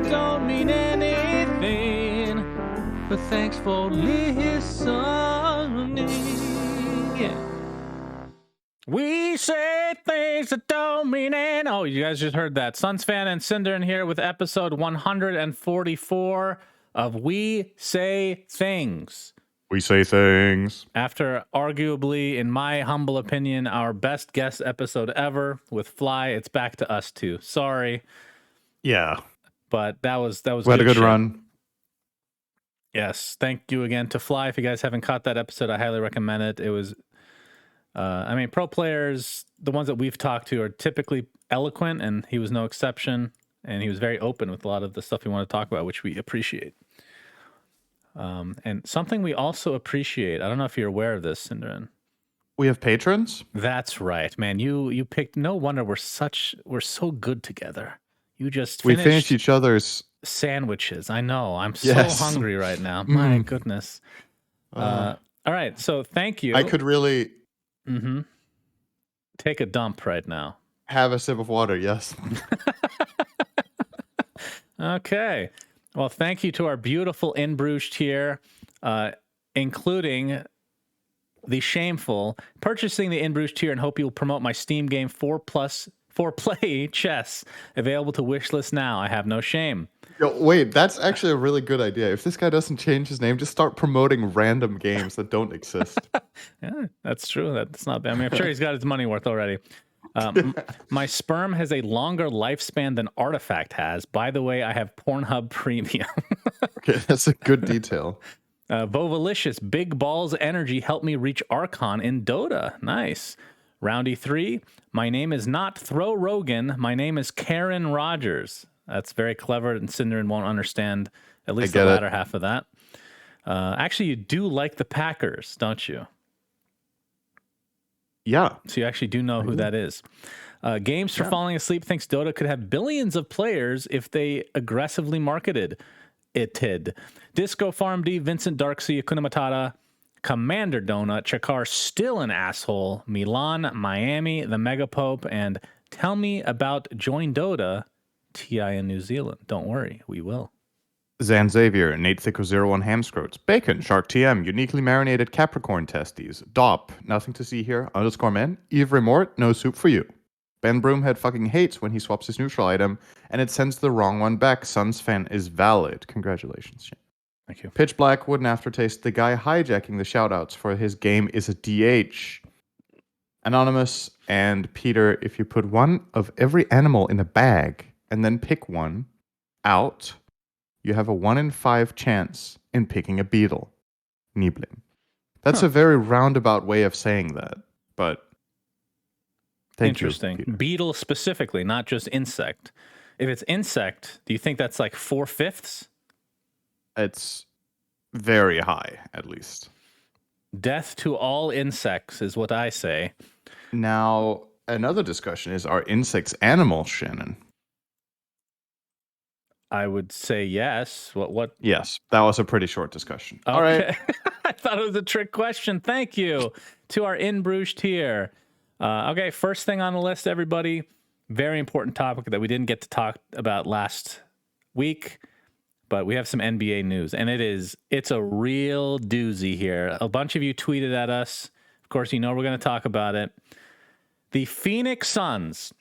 don't mean anything, but thanks for listening. Yeah. We say things that don't mean anything. Oh, you guys just heard that. Suns fan and Cinder in here with episode 144 of We Say Things. We say things. After arguably, in my humble opinion, our best guest episode ever with Fly, it's back to us too. Sorry. Yeah. But that was we had a good shit. run. Yes. Thank you again to Fly. If you guys haven't caught that episode, I highly recommend it. It was pro players, the ones that we've talked to, are typically eloquent, and he was no exception. And he was very open with a lot of the stuff we want to talk about, which we appreciate. And something we also appreciate, I don't know if you're aware of this, Sindren. We have patrons? That's right, man. You picked, no wonder we're so good together. You just we finished each other's sandwiches. I know. I'm so hungry right now. My goodness. All right. So thank you. I could really take a dump right now. Have a sip of water. Yes. Okay. Well, thank you to our beautiful In Bruges tier, including the shameful purchasing the In Bruges tier, and hope you'll promote my Steam game 4Play chess, available to wishlist now. I have no shame. Yo, wait, that's actually a really good idea. If this guy doesn't change his name, just start promoting random games that don't exist. Yeah, that's true. That's not bad. I mean, I'm sure he's got his money worth already. My sperm has a longer lifespan than Artifact has. By the way, I have Pornhub Premium. Okay, that's a good detail. Vovalicious, big balls energy helped me reach Archon in Dota. Nice. Roundy 3, my name is not Throw Rogan. My name is Karen Rogers. That's very clever, and Cinderin won't understand at least the latter half of that. Actually, you do like the Packers, don't you? Yeah. So you actually do know who that is. Games for Falling Asleep thinks Dota could have billions of players if they aggressively marketed it. Disco Farm D, Vincent Darksea, Akuna Matata, Commander Donut, Chakar still an asshole, Milan, Miami, the Mega Pope, and tell me about JoinDota, TI in New Zealand. Don't worry, we will. Zan Xavier, Nate Thicko01 Hamscroats, Bacon, Shark TM, Uniquely Marinated Capricorn Testes, Dop, Nothing to See Here, _ Men, Yves Remort, No Soup for You. Ben Broomhead fucking hates when he swaps his neutral item and it sends the wrong one back. Suns fan is valid. Congratulations, Shane. Thank you. Pitch Black, Wooden Aftertaste, the guy hijacking the shoutouts for his game is a DH. Anonymous and Peter, if you put one of every animal in a bag and then pick one out, you have a 1 in 5 chance in picking a beetle. Niblim. That's a very roundabout way of saying that, but thank you. Interesting. Beetle specifically, not just insect. If it's insect, do you think that's like 4/5? It's very high, at least. Death to all insects is what I say. Now, another discussion is, are insects animals, Shannon? I would say yes. What? Yes, that was a pretty short discussion. Okay. All right. I thought it was a trick question. Thank you to our In Bruges tier. Okay, first thing on the list, everybody. Very important topic that we didn't get to talk about last week, but we have some NBA news, and it's a real doozy here. A bunch of you tweeted at us. Of course, you know we're going to talk about it. The Phoenix Suns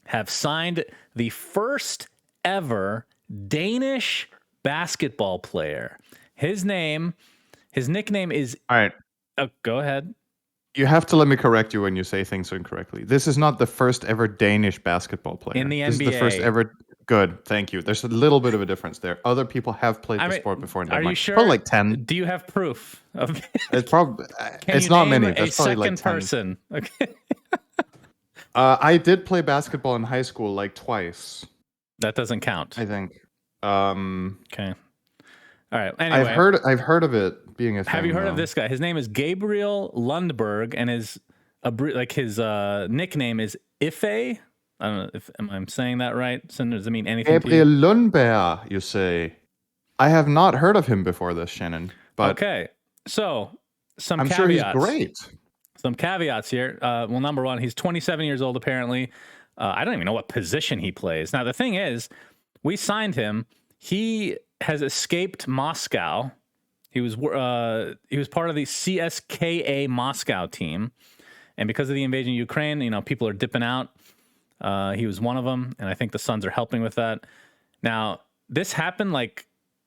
have signed the first ever Danish basketball player. His nickname is... All right. Oh, go ahead. You have to let me correct you when you say things incorrectly. This is not the first ever Danish basketball player. In the NBA. This is the first ever... Good, thank you. There's a little bit of a difference there. Other people have played the sport before. Are you sure? Probably like 10. Do you have proof of It's probably... It's not many. That's probably like 10. Person. Okay. I did play basketball in high school like twice. That doesn't count. I think. Okay. All right. Anyway, I've heard of it being a thing. Have you heard of this guy? His name is Gabriel Lundberg, and his nickname is Ife. I don't know if I'm saying that right. So does it mean anything? Gabriel Lundberg, you say? I have not heard of him before this, Shannon. But okay. So some I'm caveats. sure he's great. Some caveats here. Well, number one, he's 27 years old, apparently. I don't even know what position he plays. Now, the thing is, we signed him He has escaped Moscow. He was part of the CSKA Moscow team, and because of the invasion of Ukraine, people are dipping out. He was one of them, and I think the Suns are helping with that. Now, this happened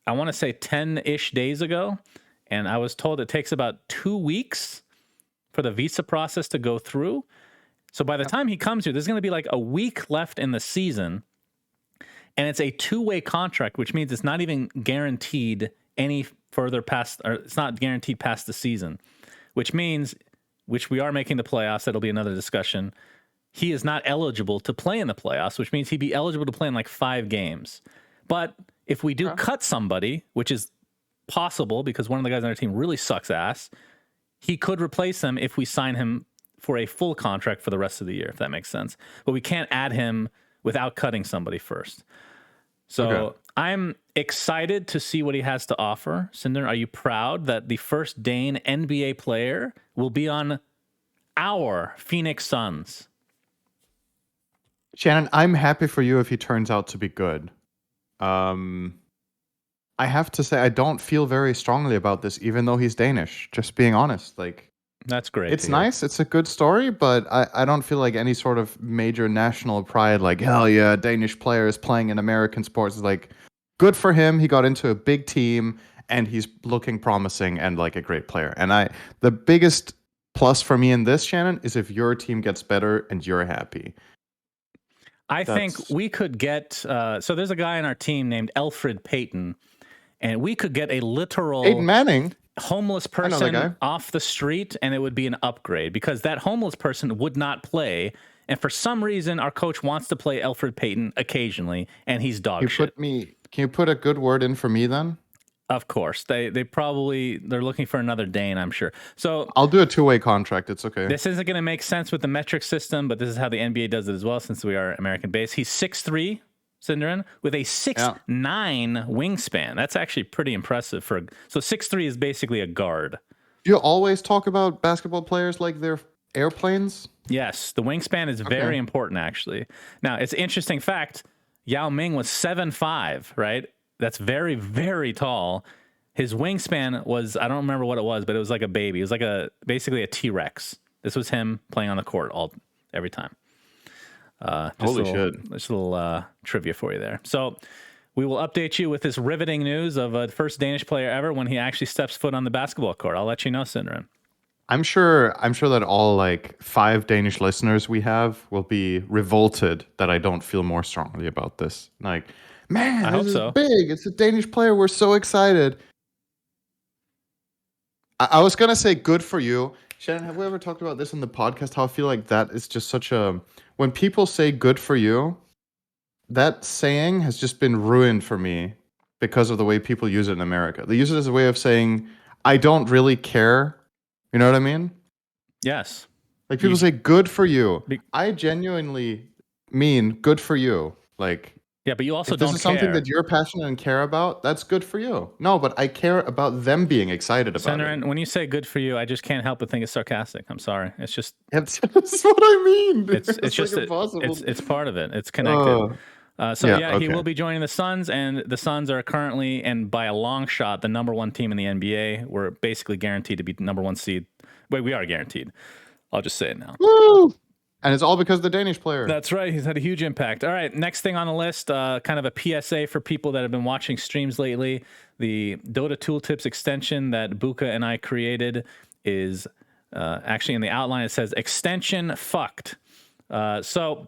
I want to say 10-ish days ago, and I was told it takes about 2 weeks for the visa process to go through. So by the time he comes here, there's going to be a week left in the season, and it's a 2-way contract, which means it's not even guaranteed any further past, or it's not guaranteed past the season, which means, which we are making the playoffs. That'll be another discussion. He is not eligible to play in the playoffs, which means he'd be eligible to play in 5 games. But if we do cut somebody, which is possible because one of the guys on our team really sucks ass, he could replace them if we sign him for a full contract for the rest of the year, if that makes sense. But we can't add him without cutting somebody first. So I'm excited to see what he has to offer. Cinder, are you proud that the first Dane NBA player will be on our Phoenix Suns? Shannon, I'm happy for you if he turns out to be good. I have to say I don't feel very strongly about this, even though he's Danish. Just being honest, that's great. It's nice. It's a good story, but I don't feel any sort of major national pride. Hell yeah, Danish player is playing in American sports. It's good for him. He got into a big team and he's looking promising and a great player. And the biggest plus for me in this, Shannon, is if your team gets better and you're happy. I think we could get, so there's a guy on our team named Alfred Payton, and we could get a literal Peyton Manning homeless person off the street, and it would be an upgrade because that homeless person would not play. And for some reason, our coach wants to play Alfred Payton occasionally, and he's dog shit. Can you put a good word in for me then? Of course. They're looking for another Dane, I'm sure. So I'll do a 2-way contract. It's okay. This isn't going to make sense with the metric system, but this is how the NBA does it as well, since we are American based. He's 6'3", Cinderin, with a 6'9" wingspan. That's actually pretty impressive so 6'3" is basically a guard. Do you always talk about basketball players like they're airplanes? Yes, the wingspan is very important, actually. Now, it's an interesting fact. Yao Ming was 7'5", right? That's very, very tall. His wingspan was, I don't remember what it was, but it was like a baby. It was basically a T-Rex. This was him playing on the court every time. Holy shit. Just a little trivia for you there. So we will update you with this riveting news of the first Danish player ever when he actually steps foot on the basketball court. I'll let you know, Cinderin. I'm sure that all 5 Danish listeners we have will be revolted that I don't feel more strongly about this. Man, this is big. It's a Danish player. We're so excited. I was going to say good for you. Shannon, have we ever talked about this in the podcast? How I feel that is just such a... When people say good for you, that saying has just been ruined for me because of the way people use it in America. They use it as a way of saying, I don't really care. You know what I mean? Yes. People say good for you. I genuinely mean good for you. Yeah, but you also if don't this is something that you're passionate and care about, that's good for you. No, but I care about them being excited about it. When you say good for you, I just can't help but think it's sarcastic. I'm sorry. It's just... That's what I mean. It's just impossible. It's part of it. It's connected. He will be joining the Suns, and the Suns are currently, and by a long shot, the number 1 team in the NBA. We're basically guaranteed to be number 1 seed. Wait, we are guaranteed. I'll just say it now. Woo! And it's all because of the Danish player. That's right. He's had a huge impact. All right, next thing on the list, kind of a PSA for people that have been watching streams lately. The Dota Tooltips extension that Buka and I created is actually in the outline. It says extension fucked. So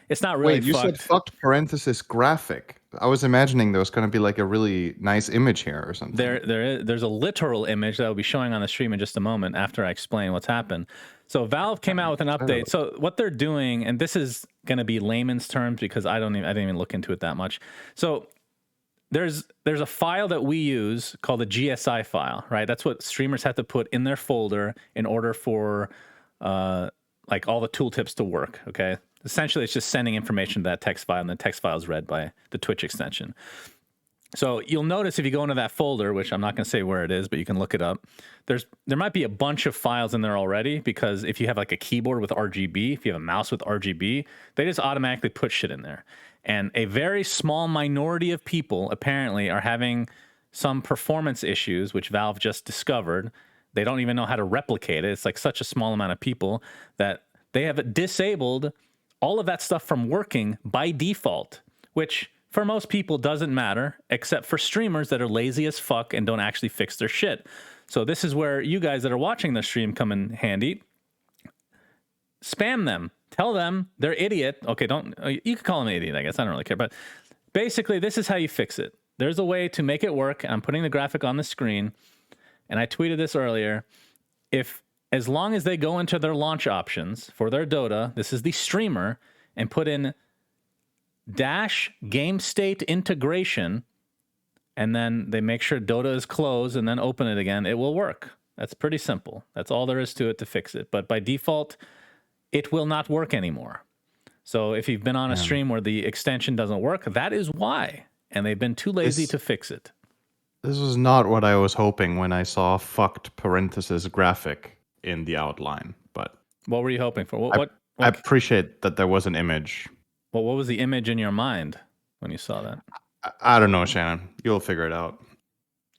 it's not really Wait, you said fucked parenthesis graphic. I was imagining there was going to be a really nice image here or something. There's a literal image that will be showing on the stream in just a moment after I explain what's happened. So Valve came out with an update. So what they're doing, and this is going to be layman's terms because I didn't even look into it that much. So there's a file that we use called a GSI file, right? That's what streamers have to put in their folder in order for all the tooltips to work, okay? Essentially, it's just sending information to that text file, and the text file is read by the Twitch extension. So you'll notice if you go into that folder, which I'm not going to say where it is, but you can look it up, there might be a bunch of files in there already, because if you have a keyboard with RGB, if you have a mouse with RGB, they just automatically put shit in there. And a very small minority of people apparently are having some performance issues, which Valve just discovered. They don't even know how to replicate it. It's like such a small amount of people that they have disabled all of that stuff from working by default, which for most people doesn't matter, except for streamers that are lazy as fuck and don't actually fix their shit. So this is where you guys that are watching the stream come in handy. Spam them. Tell them they're idiot. Okay, you could call them an idiot, I guess. I don't really care. But basically, this is how you fix it. There's a way to make it work. I'm putting the graphic on the screen. And I tweeted this earlier. As long as they go into their launch options for their Dota, this is the streamer, and put in dash game state integration, and then they make sure Dota is closed and then open it again, it will work. That's pretty simple. That's all there is to it to fix it. But by default, it will not work anymore. So if you've been on a stream where the extension doesn't work, that is why. And they've been too lazy to fix it. This was not what I was hoping when I saw fucked parenthesis graphic in the outline. But what were you hoping for? I appreciate that there was an image. Well, what was the image in your mind when you saw that? I don't know, Shannon. You'll figure it out.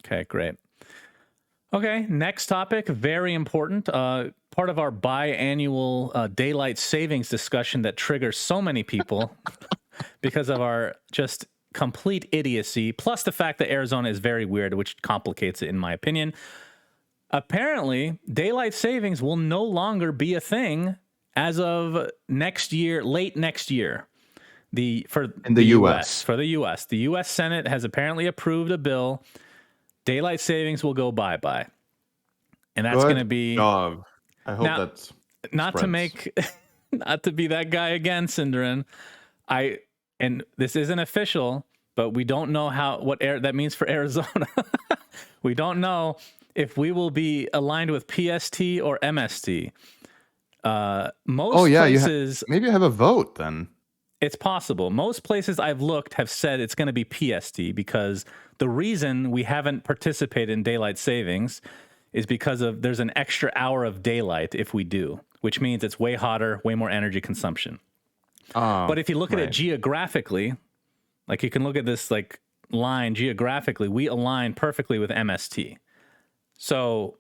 Okay, great. Okay, next topic, very important. Part of our biannual daylight savings discussion that triggers so many people because of our just complete idiocy, plus the fact that Arizona is very weird, which complicates it, in my opinion. Apparently, daylight savings will no longer be a thing as of next year, late next year. In the U.S. For the U.S. The U.S. Senate has apparently approved a bill. Daylight savings will go bye-bye. And that's going to be... job. I hope that's... Not to be that guy again, Cinderin. And this isn't official, but we don't know what that means for Arizona. We don't know if we will be aligned with PST or MST. Places... maybe you have a vote then. It's possible. Most places I've looked have said it's going to be PST because the reason we haven't participated in daylight savings is because there's an extra hour of daylight if we do, which means it's way hotter, way more energy consumption. But if you look at it geographically, like you can look at this like line geographically, we align perfectly with MST. So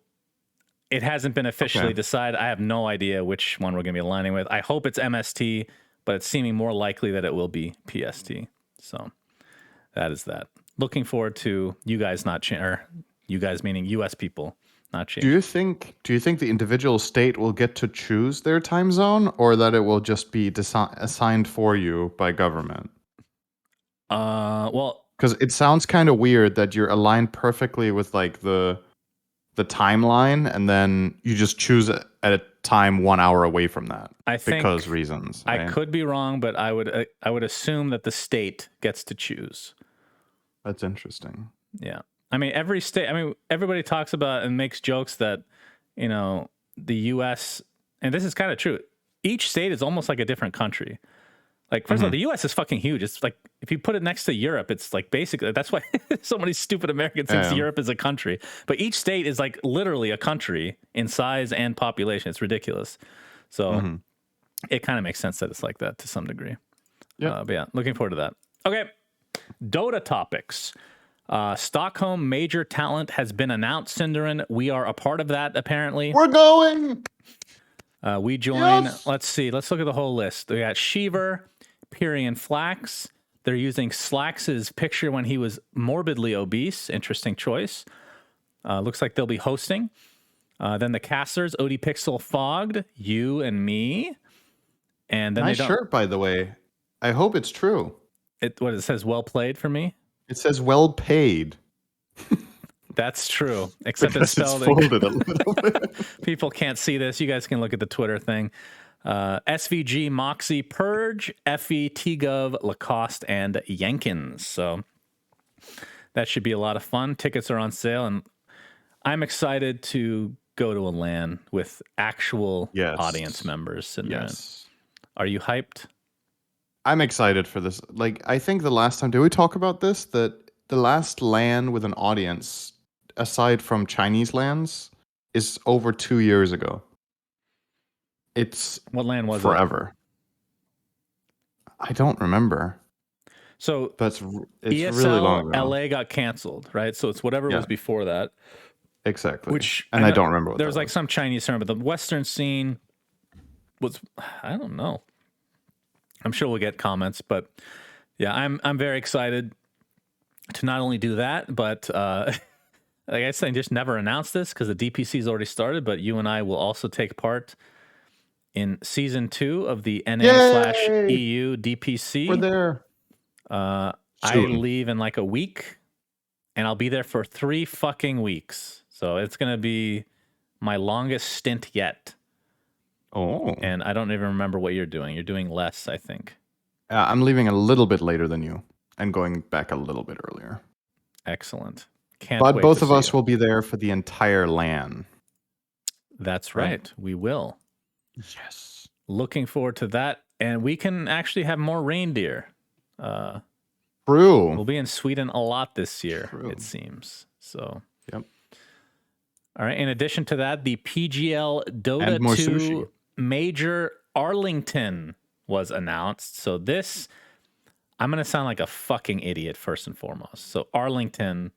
it hasn't been officially decided. I have no idea which one we're going to be aligning with. I hope it's MST, but it's seeming more likely that it will be PST. So that is that. Looking forward to you guys you guys meaning U.S. people not changing. Do you think the individual state will get to choose their time zone, or that it will just be assigned for you by government? Well, because it sounds kind of weird that you're aligned perfectly with like the timeline, and then you just choose it at a time 1 hour away from that. I think because reasons. Right? I could be wrong, but I would assume that the state gets to choose. That's interesting. Yeah. I mean, every state, everybody talks about and makes jokes that, the U.S., and this is kind of true. Each state is almost like a different country. Like, first of all, the U.S. is fucking huge. It's like, if you put it next to Europe, it's like basically, that's why so many stupid Americans think Europe is a country. But each state is like literally a country in size and population. It's ridiculous. So it kind of makes sense that it's like that to some degree. Yeah. But yeah, looking forward to that. Okay. Dota topics. Stockholm Major talent has been announced, Cinderin. We are a part of that, apparently. We're going! We join, let's see, let's look at the whole list. We got Sheever, Pyrian Flax. They're using Slax's picture when he was morbidly obese. Interesting choice. Looks like they'll be hosting. Then the casters, Odie Pixel Fogged, you and me. And then nice shirt, by the way. I hope it's true. It says well played for me? It says well paid. That's true, except it's spelled. It's folded a little bit. People can't see this. You guys can look at the Twitter thing. SVG, Moxie, Purge, Effie, T-Gov, Lacoste, and Yankins. So that should be a lot of fun. Tickets are on sale, and I'm excited to go to a LAN with actual audience members. Are you hyped? I'm excited for this. Like, I think the last time, did we talk about this? That the last LAN with an audience, aside from Chinese LANs, is over 2 years ago. It's what LAN was forever. I don't remember. So It's ESL really long ago. LA got canceled, right? So it's whatever was before that. Exactly. Which I don't remember what there's that like was. some Chinese term, but the Western scene was, I don't know. I'm sure we'll get comments, but yeah, I'm very excited to not only do that, but like I said, just never announced this because the DPC has already started, but you and I will also take part in season 2 of the NA/EU DPC. We're there. I Soon. leave in like a week, and I'll be there for 3 fucking weeks. So it's going to be my longest stint yet. Oh. And I don't even remember what you're doing. You're doing less, I think. I'm leaving a little bit later than you and going back a little bit earlier. Excellent. Can't But wait both to of see us you. will be there for the entire LAN. That's right. We will. Yes. Looking forward to that. And we can actually have more reindeer. True. We'll be in Sweden a lot this year, it seems. So, yep. All right. In addition to that, the PGL Dota 2 sushi. Major Arlington was announced. So this, I'm going to sound like a fucking idiot first and foremost. So Arlington,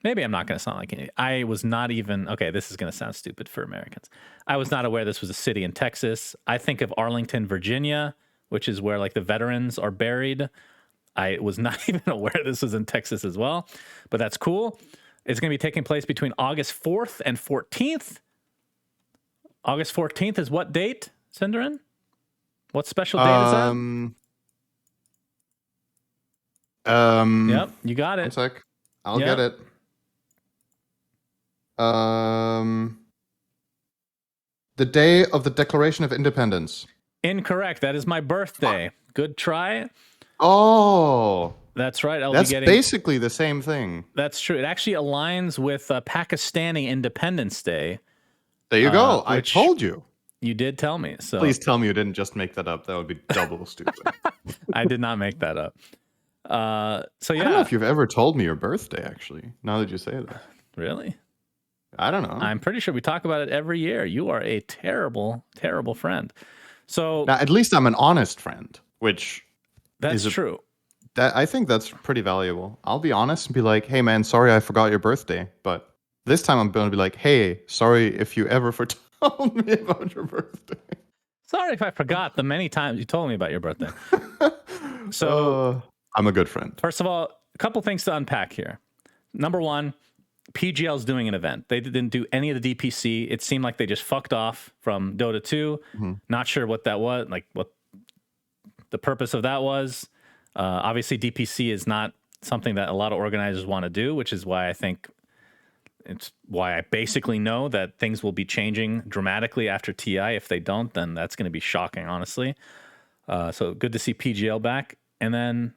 maybe I'm not going to sound like an idiot. I was not even, okay, this is going to sound stupid for Americans. I was not aware this was a city in Texas. I think of Arlington, Virginia, which is where like the veterans are buried. I was not even aware this was in Texas as well, but that's cool. It's going to be taking place between August 4th and 14th. August 14th is what date, Cinderin? What special date is that? Yep, you got it. One sec. I'll get it. The day of the Declaration of Independence. Incorrect. That is my birthday. Good try. Oh. That's right. That's basically the same thing. That's true. It actually aligns with Pakistani Independence Day. There you go. I told you. You did tell me. So please tell me you didn't just make that up. That would be double stupid. I did not make that up. So yeah. I don't know if you've ever told me your birthday, actually, now that you say that. Really? I don't know. I'm pretty sure we talk about it every year. You are a terrible, terrible friend. So now, at least I'm an honest friend, which that's true. I think that's pretty valuable. I'll be honest and be like, hey, man, sorry I forgot your birthday. But this time I'm going to be like, hey, sorry if you ever told me about your birthday. Sorry if I forgot the many times you told me about your birthday. So I'm a good friend. First of all, a couple things to unpack here. Number one, PGL's doing an event. They didn't do any of the DPC. It seemed like they just fucked off from Dota 2. Mm-hmm. Not sure what that was, like what the purpose of that was. Obviously, DPC is not something that a lot of organizers want to do, which is why I think it's why I basically know that things will be changing dramatically after TI. If they don't, then that's going to be shocking, honestly. So good to see PGL back. And then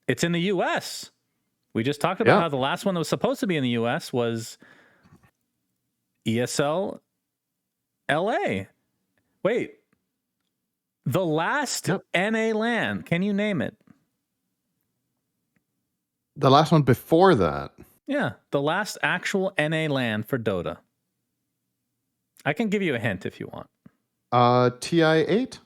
it's in the U.S. We just talked about how the last one that was supposed to be in the U.S. was ESL LA. Wait. The last NA LAN. Can you name it? The last one before that. Yeah, the last actual NA LAN for Dota. I can give you a hint if you want. TI8?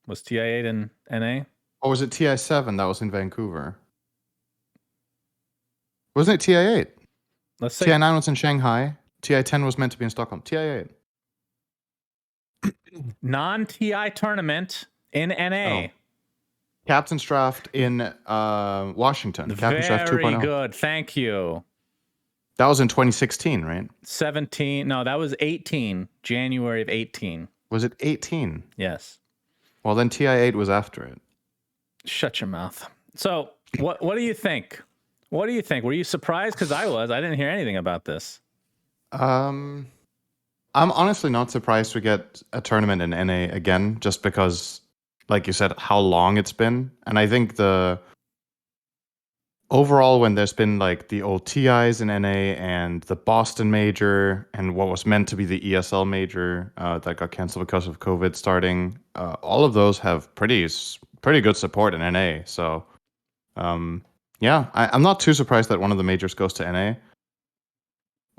Was TI8 in NA? Or was it TI7 that was in Vancouver? Wasn't it TI8? Let's say TI9 was in Shanghai. TI10 was meant to be in Stockholm. TI8. Non-TI tournament in NA. Oh. Captain's Draft in Washington. Captain's Draft 2.0. Very good. Thank you. That was in 2016, right? 17. No, that was 18. January of 18. Was it 18? Yes. Well, then TI8 was after it. Shut your mouth. So, what do you think? What do you think? Were you surprised? Because I was. I didn't hear anything about this. I'm honestly not surprised to get a tournament in NA again, just because, like you said, how long it's been. And I think overall, when there's been like the old TIs in NA and the Boston Major and what was meant to be the ESL Major that got canceled because of COVID starting, all of those have pretty good support in NA. So, I'm not too surprised that one of the majors goes to NA.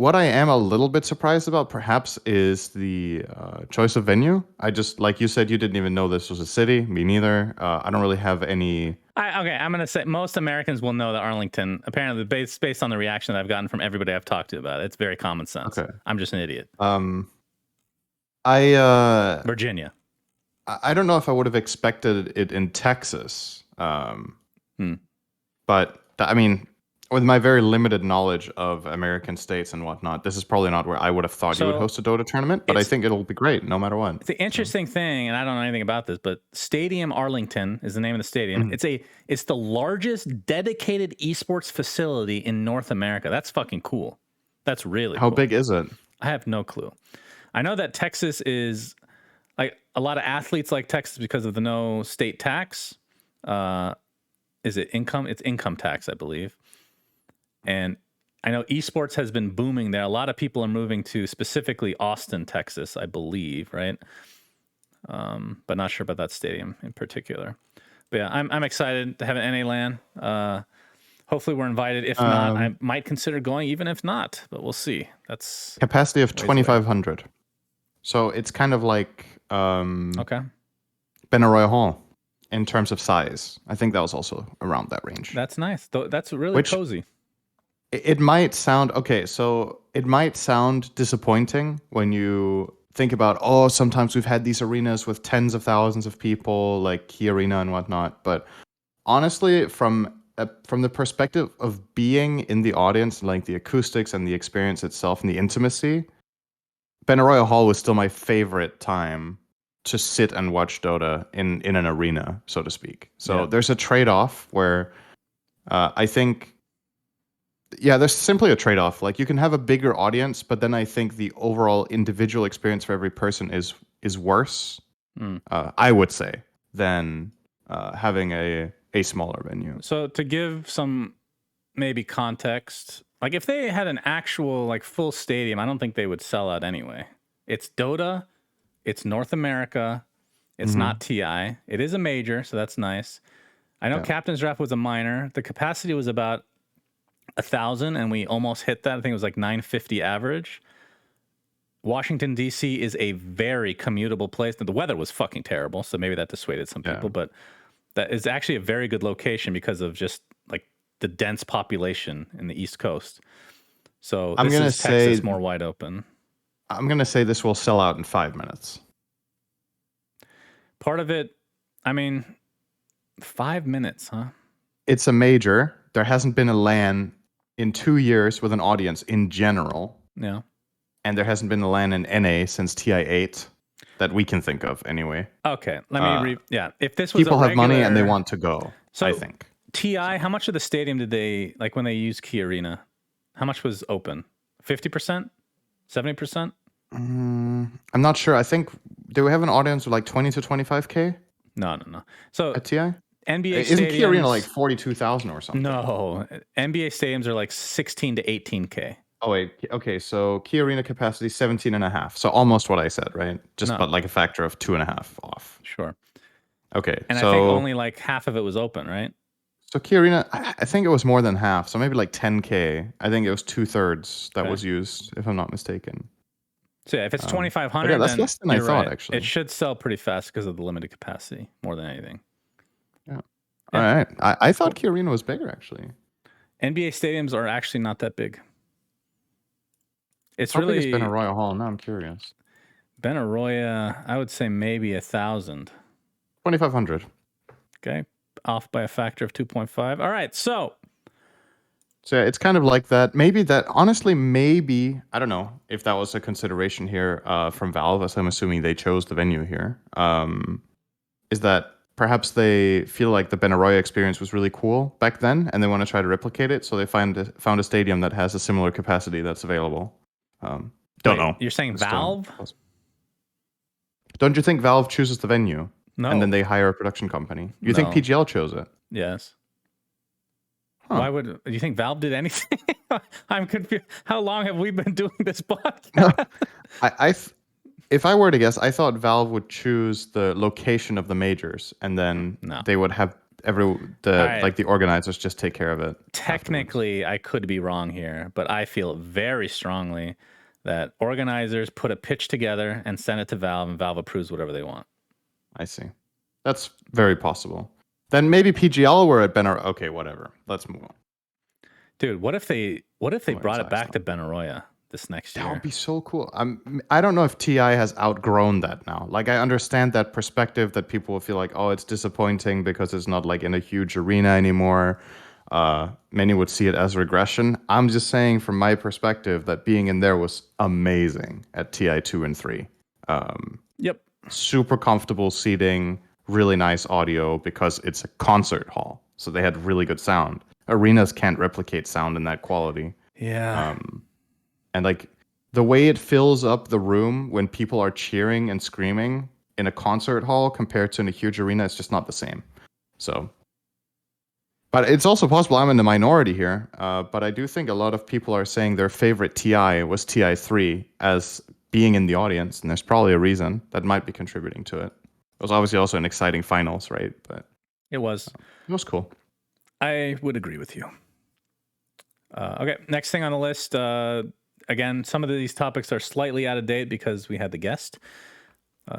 What I am a little bit surprised about, perhaps, is the choice of venue. I just, like you said, you didn't even know this was a city. Me neither. I don't really have any. Okay, I'm gonna say most Americans will know that Arlington. Apparently, based on the reaction that I've gotten from everybody I've talked to about it, it's very common sense. Okay. I'm just an idiot. I Virginia. I don't know if I would have expected it in Texas. But I mean, with my very limited knowledge of American states and whatnot, this is probably not where I would have thought you would host a Dota tournament. But I think it'll be great no matter what. The interesting thing, and I don't know anything about this, but Stadium Arlington is the name of the stadium. It's the largest dedicated esports facility in North America. That's fucking cool. That's really How cool. big is it? I have no clue. I know that Texas is like a lot of athletes like Texas because of the no state tax. Is it income? It's income tax, I believe. And I know esports has been booming there. A lot of people are moving to specifically Austin, Texas, I believe, right? But not sure about that stadium in particular. But yeah, I'm excited to have an NA LAN. Hopefully we're invited. If not, I might consider going, even if not. But we'll see. That's capacity of 2,500. So it's kind of like okay. Benaroya Hall in terms of size. I think that was also around that range. That's nice. That's really cozy. It might sound okay. So it might sound disappointing when you think about, oh, sometimes we've had these arenas with tens of thousands of people, like Key Arena and whatnot. But honestly, from the perspective of being in the audience, like the acoustics and the experience itself and the intimacy, Benaroya Hall was still my favorite time to sit and watch Dota in an arena, so to speak. So there's a trade-off where I think, there's simply a trade-off. Like you can have a bigger audience, but then I think the overall individual experience for every person is worse, I would say, than having a smaller venue. So to give some maybe context, like if they had an actual like full stadium, I don't think they would sell out anyway. It's Dota, it's North America, it's not TI. It is a major, so that's nice. I know Captain's Draft was a minor. The capacity was about 1,000, and we almost hit that. I think it was like 950 average. Washington, D.C. is a very commutable place. The weather was fucking terrible, so maybe that dissuaded some people, but that is actually a very good location because of just like the dense population in the East Coast. So this is Texas more wide open. I'm going to say this will sell out in 5 minutes. Part of it, I mean, 5 minutes, huh? It's a major. There hasn't been a LAN in 2 years with an audience in general. Yeah. And there hasn't been a LAN in NA since TI8 that we can think of anyway. Okay. Let me if this was people have money and they want to go, so I think. TI, how much of the stadium did they, like when they used Key Arena, how much was open? 50%? 70%? I'm not sure. I think, do we have an audience of like 20 to 25K? No. So at TI? NBA Isn't stadiums, Key Arena like 42,000 or something? No. NBA stadiums are like 16 to 18K. Oh, wait. Okay, so Key Arena capacity 17.5. So almost what I said, right? But like a factor of 2.5 off. Sure. Okay. And I think only like half of it was open, right? So Key Arena, I think it was more than half. So maybe like 10K. I think it was 2/3 that was used, if I'm not mistaken. So yeah, if it's 2,500, that's less than I thought, actually. It should sell pretty fast because of the limited capacity, more than anything. Yeah. All right. I thought Key Arena was bigger, actually. NBA stadiums are actually not that big. It's How really big is Benaroya Hall? Now I'm curious. Benaroya, I would say maybe 1,000. 2,500. Okay. Off by a factor of 2.5. All right. So yeah, it's kind of like that. Maybe I don't know if that was a consideration here from Valve, as I'm assuming they chose the venue here. Is that perhaps they feel like the Benaroya experience was really cool back then and they want to try to replicate it, so they found a stadium that has a similar capacity that's available. Don't know. You're saying Valve? Don't you think Valve chooses the venue? No. And then they hire a production company? You think PGL chose it? Yes. Huh. Why would you think Valve did anything? I'm confused. How long have we been doing this podcast? No, if I were to guess, I thought Valve would choose the location of the majors, and then they would have right. like the organizers just take care of it. Technically, I could be wrong here, but I feel very strongly that organizers put a pitch together and send it to Valve, and Valve approves whatever they want. I see. That's very possible. Then maybe PGL were at Benaroya. Okay, whatever. Let's move on. Dude, what if they brought it back to Benaroya this next year? That would be so cool. I don't know if TI has outgrown that now. Like, I understand that perspective that people will feel like, oh, it's disappointing because it's not like in a huge arena anymore. Many would see it as regression. I'm just saying from my perspective that being in there was amazing at TI 2 and 3. Yep. Super comfortable seating, really nice audio because it's a concert hall. So they had really good sound. Arenas can't replicate sound in that quality. Yeah. And like the way it fills up the room when people are cheering and screaming in a concert hall compared to in a huge arena, it's just not the same. So, but it's also possible I'm in the minority here. But I do think a lot of people are saying their favorite TI was TI 3 as being in the audience. And there's probably a reason that might be contributing to it. It was obviously also an exciting finals, right? But it was cool. I would agree with you. Okay, next thing on the list. Again, some of these topics are slightly out of date because we had the guest.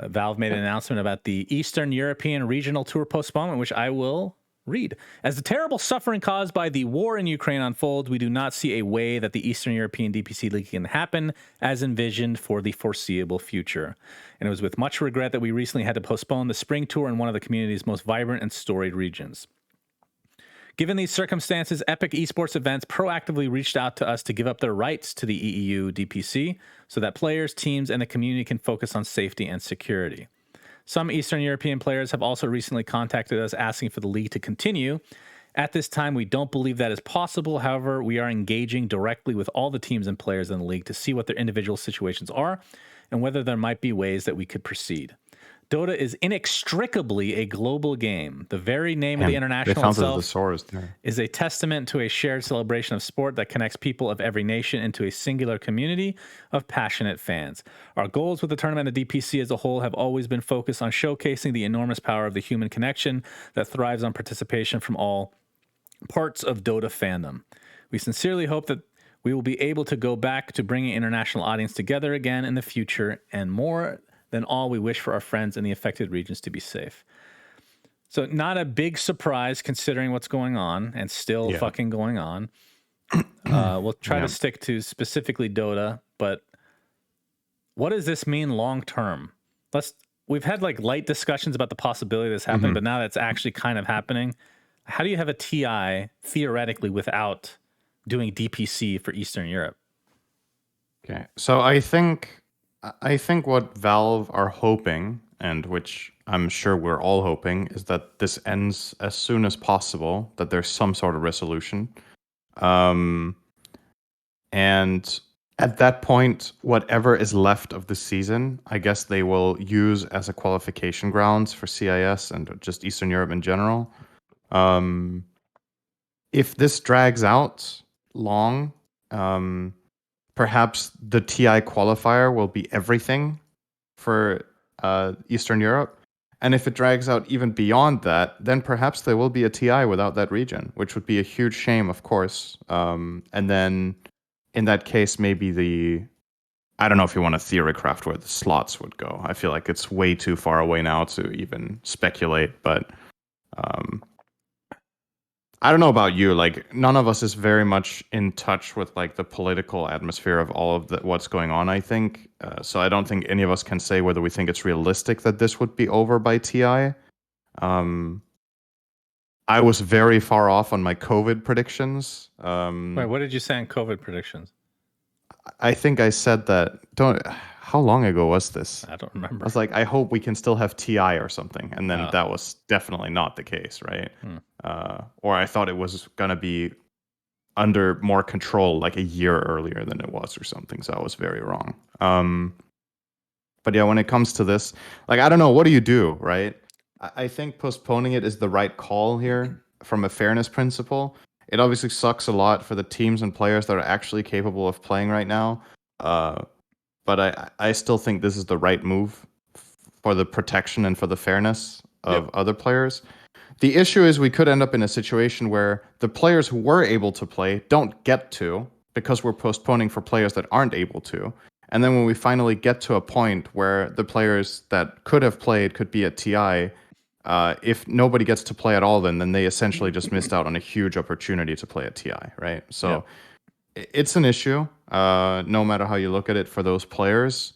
Valve made an announcement about the Eastern European Regional Tour postponement, which I will read. As the terrible suffering caused by the war in Ukraine unfolds, we do not see a way that the Eastern European DPC League can happen as envisioned for the foreseeable future. And it was with much regret that we recently had to postpone the spring tour in one of the community's most vibrant and storied regions. Given these circumstances, Epic Esports Events proactively reached out to us to give up their rights to the EEU DPC so that players, teams, and the community can focus on safety and security. Some Eastern European players have also recently contacted us asking for the league to continue. At this time, we don't believe that is possible. However, we are engaging directly with all the teams and players in the league to see what their individual situations are and whether there might be ways that we could proceed. Dota is inextricably a global game. The very name of the international itself is a testament to a shared celebration of sport that connects people of every nation into a singular community of passionate fans. Our goals with the tournament and the DPC as a whole have always been focused on showcasing the enormous power of the human connection that thrives on participation from all parts of Dota fandom. We sincerely hope that we will be able to go back to bringing international audience together again in the future, and more than all, we wish for our friends in the affected regions to be safe. So not a big surprise considering what's going on and still fucking going on. We'll try to stick to specifically Dota, but what does this mean long term? We've had like light discussions about the possibility of this happening, but now that's actually kind of happening. How do you have a TI theoretically without doing DPC for Eastern Europe? Okay, so I think what Valve are hoping, and which I'm sure we're all hoping, is that this ends as soon as possible, that there's some sort of resolution. And at that point, whatever is left of the season, I guess they will use as a qualification grounds for CIS and just Eastern Europe in general. If this drags out long, perhaps the TI qualifier will be everything for Eastern Europe. And if it drags out even beyond that, then perhaps there will be a TI without that region, which would be a huge shame, of course. And then in that case, maybe I don't know if you want to theorycraft where the slots would go. I feel like it's way too far away now to even speculate, but I don't know about you. Like, none of us is very much in touch with like the political atmosphere of all of what's going on, I think. So I don't think any of us can say whether we think it's realistic that this would be over by TI. I was very far off on my COVID predictions. Wait, what did you say on COVID predictions? I think I said that. How long ago was this? I don't remember. I was like, I hope we can still have TI or something, and then that was definitely not the case, right? Or I thought it was gonna be under more control like a year earlier than it was, or something. So I was very wrong. But yeah, when it comes to this, like, I don't know, what do you do, right? I think postponing it is the right call here from a fairness principle. It obviously sucks a lot for the teams and players that are actually capable of playing right now. But I still think this is the right move for the protection and for the fairness of other players. The issue is we could end up in a situation where the players who were able to play don't get to because we're postponing for players that aren't able to. And then when we finally get to a point where the players that could have played could be at TI, if nobody gets to play at all, then they essentially just missed out on a huge opportunity to play at TI, right? So it's an issue, no matter how you look at it for those players.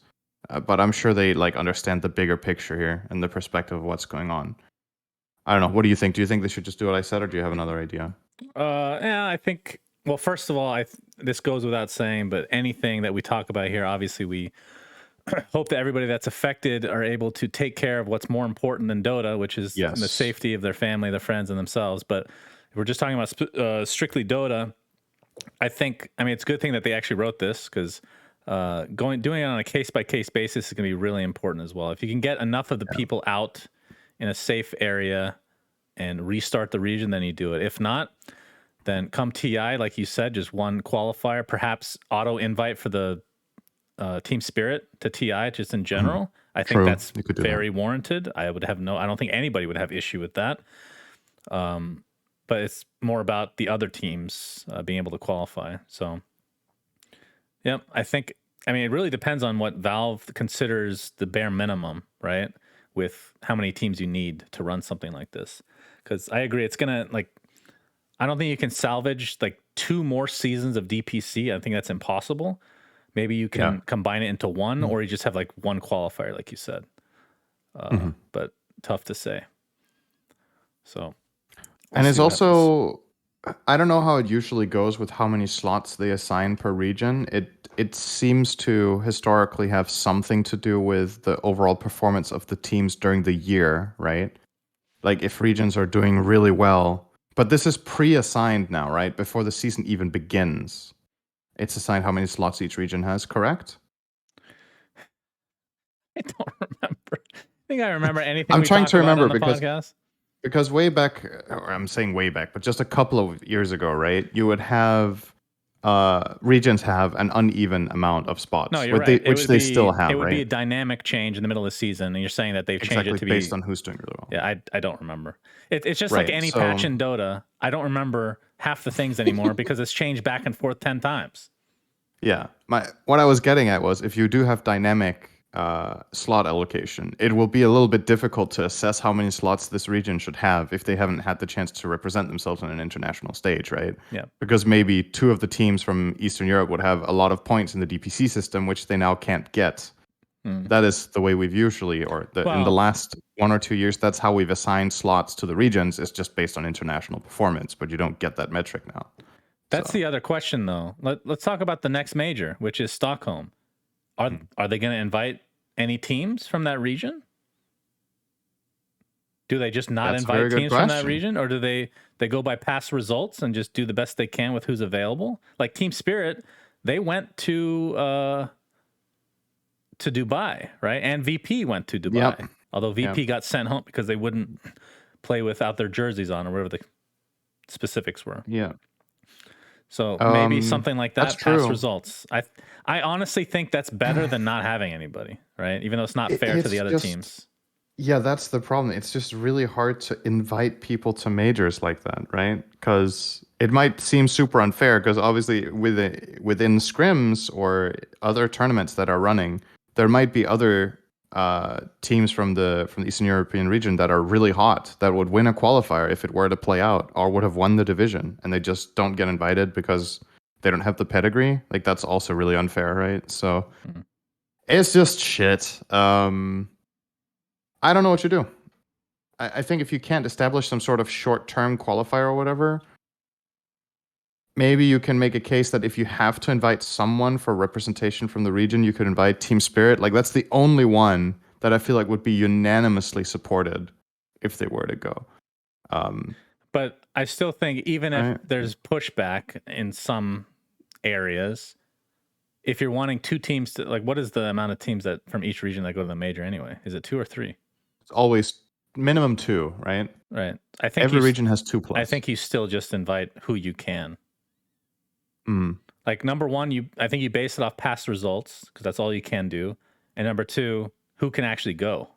But I'm sure they like understand the bigger picture here and the perspective of what's going on. I don't know. What do you think? Do you think they should just do what I said, or do you have another idea? Yeah, I think. Well, first of all, this goes without saying, but anything that we talk about here, obviously, we hope that everybody that's affected are able to take care of what's more important than Dota, which is the safety of their family, their friends, and themselves. But if we're just talking about strictly Dota, I mean, it's a good thing that they actually wrote this because doing it on a case by case basis is going to be really important as well. If you can get enough of the people out in a safe area and restart the region, then you do it. If not, then come TI, like you said, just one qualifier, perhaps auto invite for the Team Spirit to TI just in general. I think that's very warranted. I don't think anybody would have issue with that. But it's more about the other teams being able to qualify. So, yeah, I mean, it really depends on what Valve considers the bare minimum, right? With how many teams you need to run something like this. Because I agree, it's going to, like, I don't think you can salvage, like, 2 more seasons of DPC. I think that's impossible. Maybe you can combine it into one, or you just have, like, one qualifier, like you said. But tough to say. So. And it's also, I don't know how it usually goes with how many slots they assign per region. It seems to historically have something to do with the overall performance of the teams during the year, right? Like if regions are doing really well, but this is pre-assigned now, right? Before the season even begins. It's assigned how many slots each region has, correct? I don't remember. I think I remember anything I'm trying to remember on the podcast. Because way back, or I'm saying way back, but just a couple of years ago, right? You would have regions have an uneven amount of spots. No, you're right. Which they still have, It would right? be a dynamic change in the middle of the season, and you're saying that they've changed it to be based on who's doing really well. Yeah, I don't remember. It's just like any patch in Dota. I don't remember half the things anymore because it's changed back and forth 10 times. Yeah, what I was getting at was if you do have dynamic slot allocation, it will be a little bit difficult to assess how many slots this region should have if they haven't had the chance to represent themselves on an international stage, right? Yeah. Because maybe 2 of the teams from Eastern Europe would have a lot of points in the DPC system, which they now can't get. That is the way we've usually, in the last 1 or 2 years, that's how we've assigned slots to the regions. It's just based on international performance, but you don't get that metric now. That's the other question, though. Let's talk about the next major, which is Stockholm. Are they going to invite any teams from that region? Do they just not invite teams from that region, or do they go by past results and just do the best they can with who's available? Like Team Spirit, they went to Dubai, right? And VP went to Dubai. Although VP got sent home because they wouldn't play without their jerseys on, or whatever the specifics were. Yeah. So maybe something like that, past results. I honestly think that's better than not having anybody, right? Even though it's not fair to the other teams. Yeah, that's the problem. It's just really hard to invite people to majors like that, right? Because it might seem super unfair because obviously within scrims or other tournaments that are running, there might be other teams from the Eastern European region that are really hot that would win a qualifier if it were to play out or would have won the division, and they just don't get invited because they don't have the pedigree. Like that's also really unfair, right? So it's just shit. I don't know what you do. I think if you can't establish some sort of short-term qualifier or whatever, maybe you can make a case that if you have to invite someone for representation from the region, you could invite Team Spirit. Like that's the only one that I feel like would be unanimously supported if they were to go. But I still think even if there's pushback in some areas, if you're wanting 2 teams to, like, what is the amount of teams that from each region that go to the major anyway? Is it 2 or 3? It's always minimum 2, right? Right. I think every region has 2+. I think you still just invite who you can. Like number 1, I think you base it off past results because that's all you can do. And number 2, who can actually go?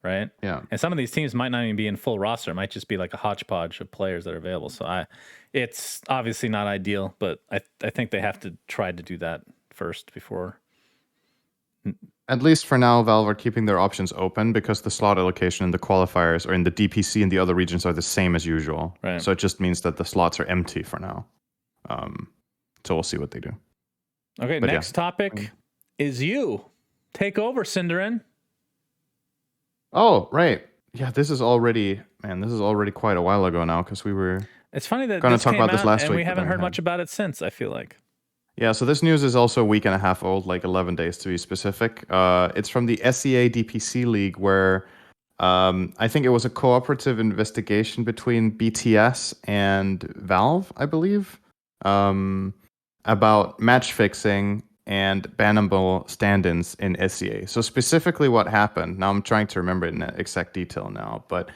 right? Yeah. And some of these teams might not even be in full roster. It might just be like a hodgepodge of players that are available. So it's obviously not ideal, but I think they have to try to do that first before. At least for now, Valve are keeping their options open because the slot allocation in the qualifiers or in the DPC and the other regions are the same as usual. Right. So it just means that the slots are empty for now. So we'll see what they do. Okay, But next topic is you. Take over, Cinderin. Oh, right. Yeah, this is already quite a while ago now because we were. It's funny that Gonna this talk came about this out last and week, we but haven't then we heard had- much about it since, I feel like. Yeah, so this news is also a week and a half old, like 11 days to be specific. It's from the SEA DPC League where I think it was a cooperative investigation between BTS and Valve, I believe, about match fixing and bannable stand-ins in SEA. So specifically what happened, now I'm trying to remember it in exact detail now, but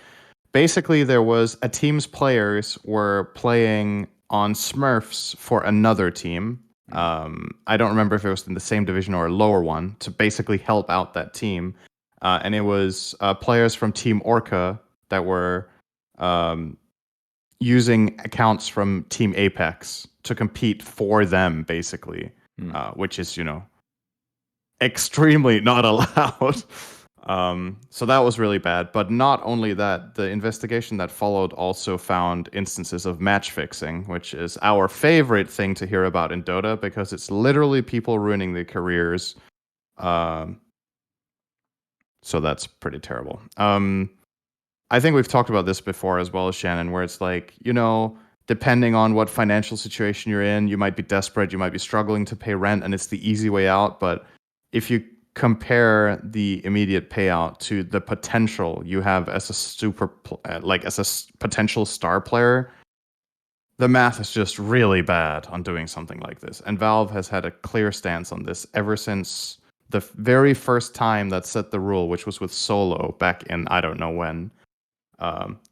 basically there was a team's players were playing on Smurfs for another team. I don't remember if it was in the same division or a lower one to basically help out that team. And it was players from Team Orca that were using accounts from Team Apex to compete for them, basically, which is, extremely not allowed. So that was really bad. But not only that, the investigation that followed also found instances of match fixing, which is our favorite thing to hear about in Dota because it's literally people ruining their careers. So that's pretty terrible. I think we've talked about this before as well, Shannon, where it's like, depending on what financial situation you're in, you might be desperate, you might be struggling to pay rent, and it's the easy way out. But if you compare the immediate payout to the potential you have as a potential star player, the math is just really bad on doing something like this. And Valve has had a clear stance on this ever since the very first time that set the rule, which was with Solo back in I don't know when.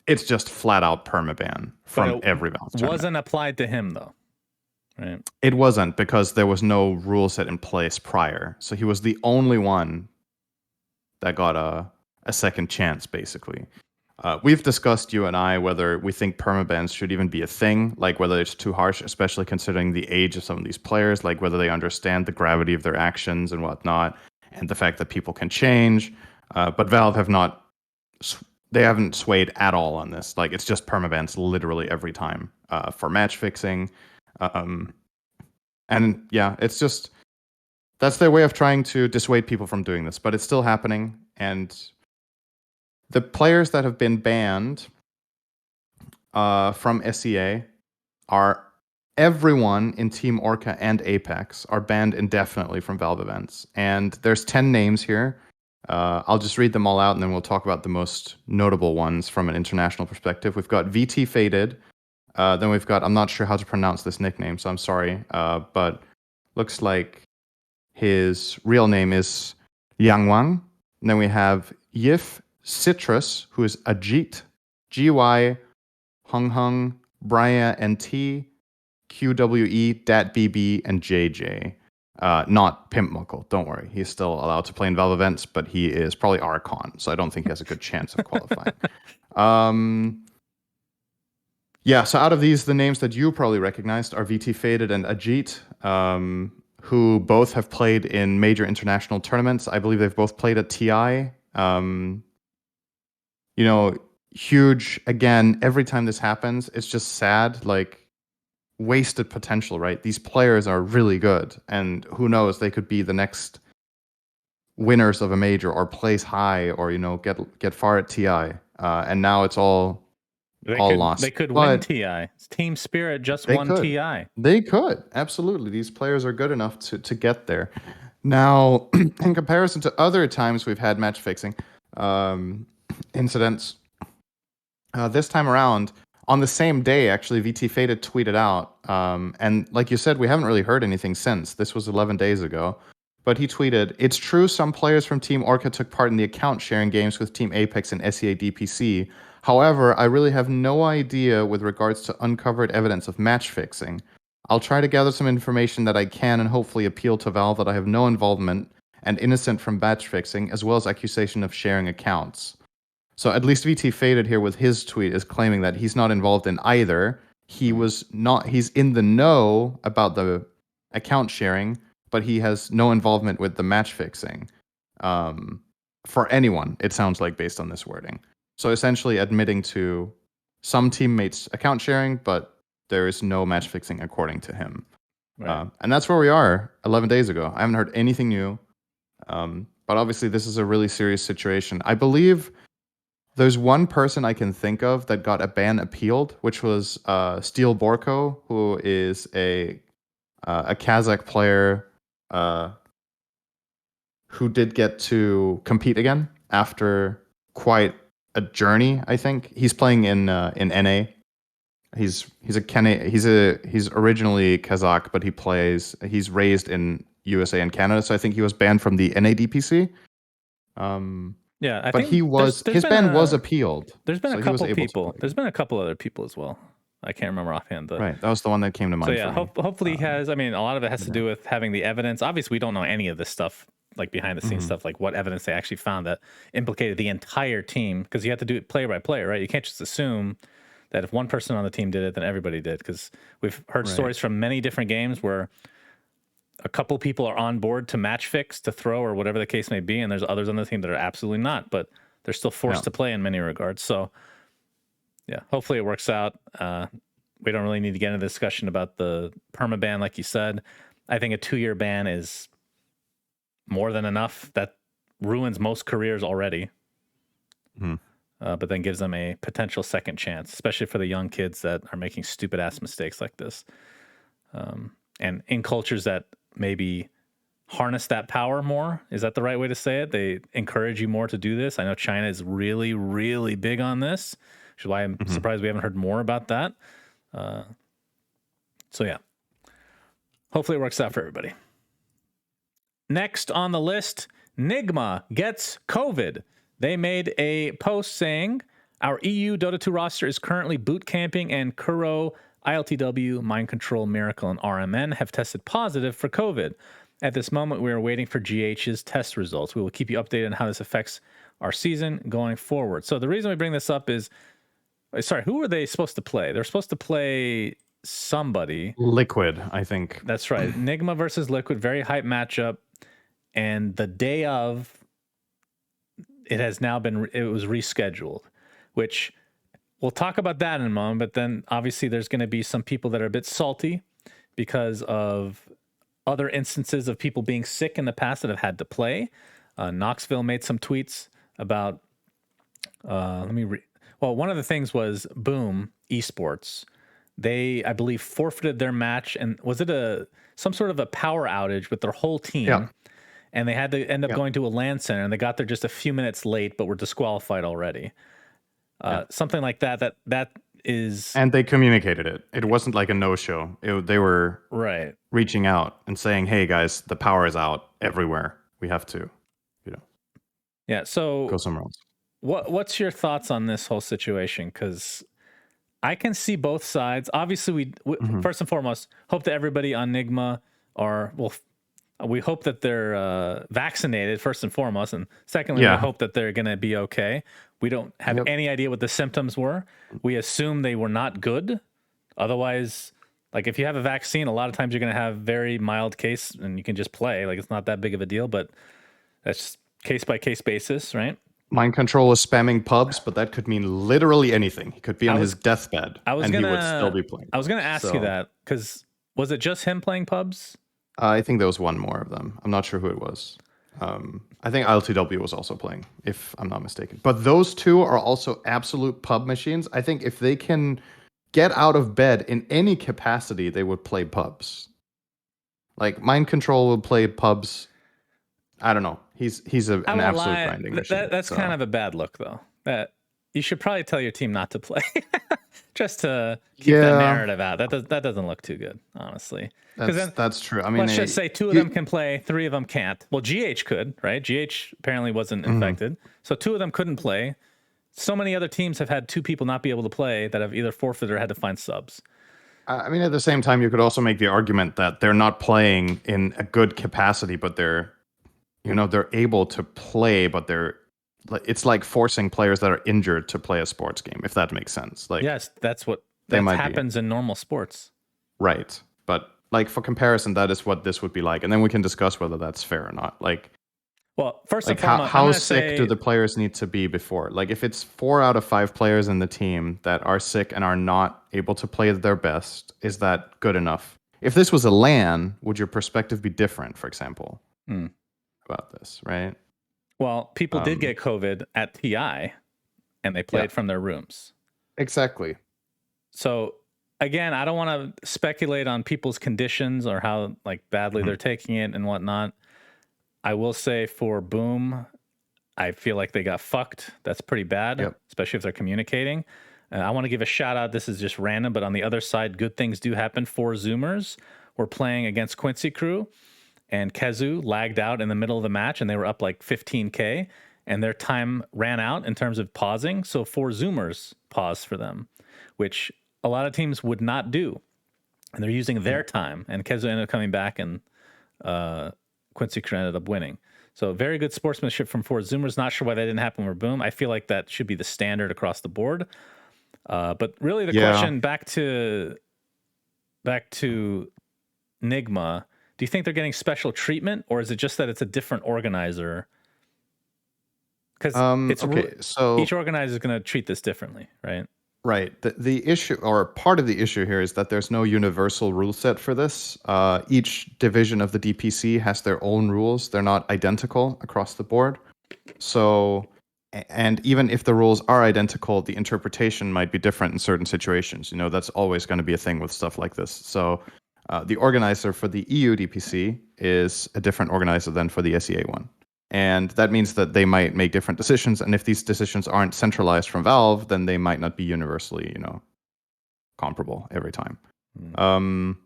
It's just flat out permaban from every Valve tournament. Wasn't applied to him though, right? It wasn't because there was no rule set in place prior. So he was the only one that got a second chance, basically. We've discussed, you and I, whether we think permabans should even be a thing, like whether it's too harsh, especially considering the age of some of these players, like whether they understand the gravity of their actions and whatnot, and the fact that people can change. But Valve haven't swayed at all on this. Like, it's just permabans literally every time for match fixing. And yeah, it's just, that's their way of trying to dissuade people from doing this, but it's still happening. And the players that have been banned from SEA are everyone in Team Orca and Apex are banned indefinitely from Valve events. And there's 10 names here. I'll just read them all out and then we'll talk about the most notable ones from an international perspective. We've got VT Faded. Then we've got, I'm not sure how to pronounce this nickname, so I'm sorry. But looks like his real name is Yang Wang. And then we have Yif Citrus, who is Ajit, GY, Hung Hung, Brya NT, QWE, Dat BB, and JJ. Not Pimp Muckle, don't worry. He's still allowed to play in Valve events, but he is probably Archon, so I don't think he has a good chance of qualifying. Yeah, so out of these, the names that you probably recognized are VT Faded and Ajit, who both have played in major international tournaments. I believe they've both played at TI. Huge, again, every time this happens, it's just sad, like, wasted potential, right? These players are really good, and who knows, they could be the next winners of a major or place high or, get far at TI. And now it's all lost. They could win TI. Team Spirit just won TI. They could. Absolutely. These players are good enough to get there. Now, in comparison to other times we've had match fixing incidents, this time around, on the same day, actually, VT Faded tweeted out, and like you said, we haven't really heard anything since. This was 11 days ago. But he tweeted, "It's true some players from Team Orca took part in the account sharing games with Team Apex and SEA DPC. However, I really have no idea with regards to uncovered evidence of match fixing. I'll try to gather some information that I can and hopefully appeal to Valve that I have no involvement and innocent from match fixing, as well as accusation of sharing accounts." So at least VT Faded here with his tweet is claiming that he's not involved in either. He's in the know about the account sharing, but he has no involvement with the match fixing. For anyone, it sounds like, based on this wording. So essentially admitting to some teammates' account sharing, but there is no match fixing according to him. Right. And that's where we are 11 days ago. I haven't heard anything new. But obviously, this is a really serious situation. I believe there's one person I can think of that got a ban appealed, which was Steel Borko, who is a Kazakh player who did get to compete again after quite a journey. I think he's playing in NA. He's originally Kazakh, but he's raised in USA and Canada, so I think he was banned from the NA DPC. Yeah, but his ban was appealed. There's been a couple people. There's been a couple other people as well. I can't remember offhand. Right, that was the one that came to mind. So yeah, hopefully he has. I mean, a lot of it has to do with having the evidence. Obviously, we don't know any of this stuff, like behind the scenes stuff, like what evidence they actually found that implicated the entire team, because you have to do it player by player, right? You can't just assume that if one person on the team did it, then everybody did, because we've heard stories from many different games where a couple people are on board to match fix, to throw, or whatever the case may be, and there's others on the team that are absolutely not, but they're still forced to play in many regards. So yeah, hopefully it works out. We don't really need to get into a discussion about the perma ban, like you said. I think a 2-year ban is more than enough. That ruins most careers already. But then gives them a potential second chance, especially for the young kids that are making stupid ass mistakes like this. And in cultures that maybe harness that power more, is that the right way to say it? They encourage you more to do this. I know China is really, really big on this, which is why I'm surprised we haven't heard more about that. So yeah, hopefully it works out for everybody. Next on the list, Nigma gets COVID. They made a post saying, our EU Dota 2 roster is currently boot camping, and Kuro, ILTW, Mind Control, Miracle, and RMN have tested positive for COVID. At this moment, we are waiting for GH's test results. We will keep you updated on how this affects our season going forward. So the reason we bring this up is, sorry, who were they supposed to play? They're supposed to play somebody. Liquid, I think. That's right. Nigma versus Liquid, very hype matchup. And the day of, it was rescheduled, which we'll talk about that in a moment. But then obviously there's going to be some people that are a bit salty because of other instances of people being sick in the past that have had to play. Knoxville made some tweets about, one of the things was Boom Esports. They, I believe, forfeited their match, and was it some sort of a power outage with their whole team? Yeah. And they had to end up going to a LAN center, and they got there just a few minutes late, but were disqualified already. Something like that. That is. And they communicated it. It wasn't like a no-show. They were reaching out and saying, "Hey guys, the power is out everywhere. We have to, So go somewhere else." What's your thoughts on this whole situation? Because I can see both sides. Obviously, we first and foremost hope that everybody on Nigma we hope that they're vaccinated, first and foremost. And secondly, we hope that they're going to be okay. We don't have any idea what the symptoms were. We assume they were not good. Otherwise, like if you have a vaccine, a lot of times you're going to have very mild case and you can just play. Like it's not that big of a deal, but that's just case by case basis, right? Mind Control is spamming pubs, but that could mean literally anything. He could be on his deathbed and he would still be playing. I was going to ask you that, because was it just him playing pubs? I think there was one more of them. I'm not sure who it was. I think ILTW was also playing, if I'm not mistaken. But those two are also absolute pub machines. I think if they can get out of bed in any capacity, they would play pubs. Like Mind Control would play pubs. I don't know. He's an absolute grinding machine. That's kind of a bad look, though. That you should probably tell your team not to play, just to keep that narrative out. That doesn't look too good, honestly. That's true. I mean, let's just say 2 of them can play, 3 of them can't. Well, GH could, right? GH apparently wasn't infected, so 2 of them couldn't play. So many other teams have had 2 people not be able to play that have either forfeited or had to find subs. I mean, at the same time, you could also make the argument that they're not playing in a good capacity, but they're able to play, but they're it's like forcing players that are injured to play a sports game, if that makes sense. Like, Yes, that's what they that might be happens in normal sports. right, but like for comparison, that is what this would be like, and then we can discuss whether that's fair or not. Well, first and Like how foremost, I'm how going to sick do say, the players need to be before? Like if it's 4 out of 5 players in the team that are sick and are not able to play their best, is that good enough? If this was a LAN, would your perspective be different, for example, hmm, about this, right? well, people did Um, get COVID at TI and they yeah, played from their rooms. exactly. So again, I don't want to speculate on people's conditions or how like badly Mhm. they're taking it and whatnot. I will say for Boom, I feel like they got fucked. That's pretty bad, Yep. especially if they're communicating. I want to give a shout out. This is just random, but on the other side, good things do happen for Zoomers. We're playing against Quincy Crew, and Kezu lagged out in the middle of the match, and they were up like 15K, and their time ran out in terms of pausing. So four Zoomers paused for them, which a lot of teams would not do. And they're using their time, and Kezu ended up coming back, and Quincy Crew ended up winning. So very good sportsmanship from four Zoomers. Not sure why that didn't happen for Boom. I feel like that should be the standard across the board. But really, the Yeah. question back to Nigma, do you think they're getting special treatment, or is it just that it's a different organizer? Because Okay. So each organizer is going to treat this differently, right? right. The issue, or part of the issue here, is that there's no universal rule set for this. Each division of the DPC has their own rules. They're not identical across the board. So, and even if the rules are identical, the interpretation might be different in certain situations. You know, that's always going to be a thing with stuff like this. So, the organizer for the EU DPC is a different organizer than for the SEA one. And that means that they might make different decisions. And if these decisions aren't centralized from Valve, then they might not be universally, comparable every time. Um,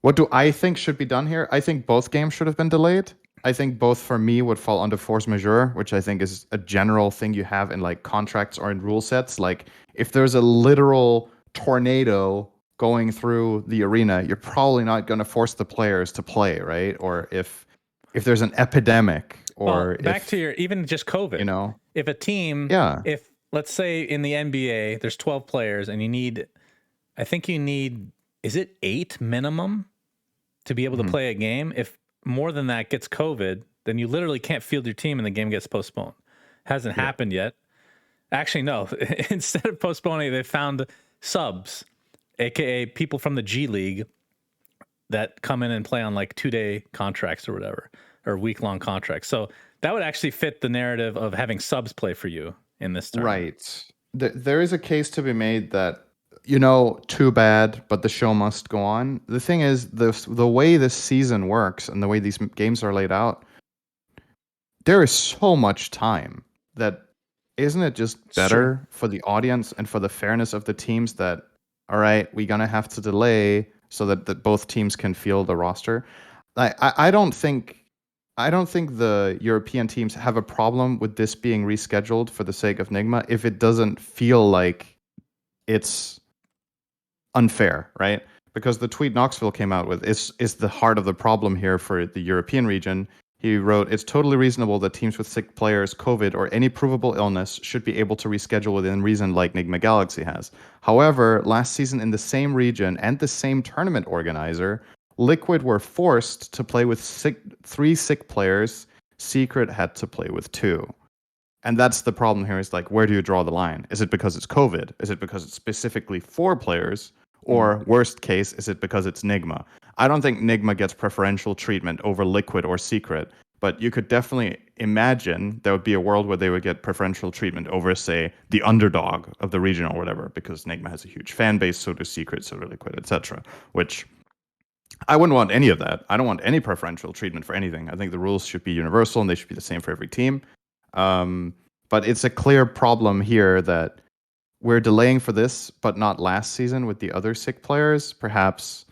what do I think should be done here? I think both games should have been delayed. I think both for me would fall under force majeure, which I think is a general thing you have in like contracts or in rule sets. Like if there's a literal tornado going through the arena, you're probably not going to force the players to play, right? Or if there's an epidemic, or back to if your even just COVID. If a team, yeah, if let's say in the NBA there's 12 players and I think you need, is it 8 minimum to be able to mhm, play a game? If more than that gets COVID, then you literally can't field your team and the game gets postponed. Hasn't yeah, happened yet. Actually, no. Instead of postponing, they found subs, aka people from the G League that come in and play on like 2-day contracts or whatever, or week-long contracts. So that would actually fit the narrative of having subs play for you in this tournament. right. There is a case to be made that too bad, but the show must go on. The thing is, the way this season works and the way these games are laid out, there is so much time that isn't it just It's true. better for the audience and for the fairness of the teams that, all right, we're gonna have to delay so that both teams can field the roster. I don't think the European teams have a problem with this being rescheduled for the sake of Nigma if it doesn't feel like it's unfair, right? Because the tweet Knoxville came out with is the heart of the problem here for the European region. He wrote, "It's totally reasonable that teams with sick players, COVID, or any provable illness should be able to reschedule within reason like Nigma Galaxy has. However, last season in the same region and the same tournament organizer, Liquid were forced to play with 3 sick players. Secret had to play with 2. And that's the problem here is like, where do you draw the line? Is it because it's COVID? Is it because it's specifically for players? Or worst case, is it because it's Nigma? I don't think Nigma gets preferential treatment over Liquid or Secret, but you could definitely imagine there would be a world where they would get preferential treatment over, say, the underdog of the region or whatever, because Nigma has a huge fan base, so does Secret, so does Liquid, etc. Which I wouldn't want any of that. I don't want any preferential treatment for anything. I think the rules should be universal and they should be the same for every team. Um, but it's a clear problem here that we're delaying for this, but not last season with the other sick players. Perhaps,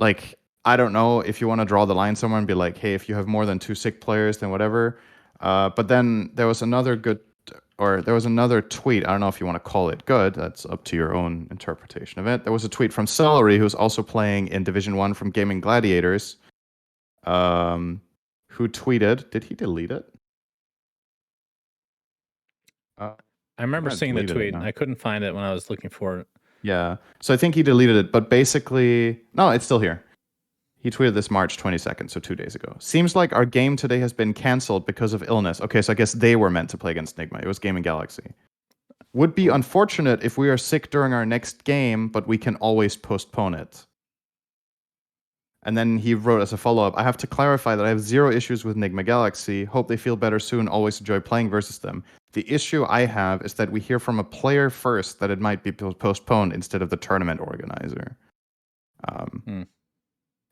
like, I don't know if you want to draw the line somewhere and be like, hey, if you have more than 2 sick players, then whatever. But then there was another tweet. I don't know if you want to call it good. That's up to your own interpretation of it. There was a tweet from Celery, who's also playing in Division 1 from Gaming Gladiators, who tweeted, did he delete it? Uh, I remember might have seeing the deleted it tweet. now. I couldn't find it when I was looking for it. Yeah. So I think he deleted it, but basically, no, it's still here. He tweeted this March 22nd, so 2 days ago. Seems like our game today has been canceled because of illness. Okay, so I guess they were meant to play against Nigma. It was Gaming Galaxy. Would be unfortunate if we are sick during our next game, but we can always postpone it. And then he wrote as a follow-up, I have to clarify that I have zero issues with Nigma Galaxy. Hope they feel better soon. Always enjoy playing versus them. The issue I have is that we hear from a player first that it might be postponed instead of the tournament organizer.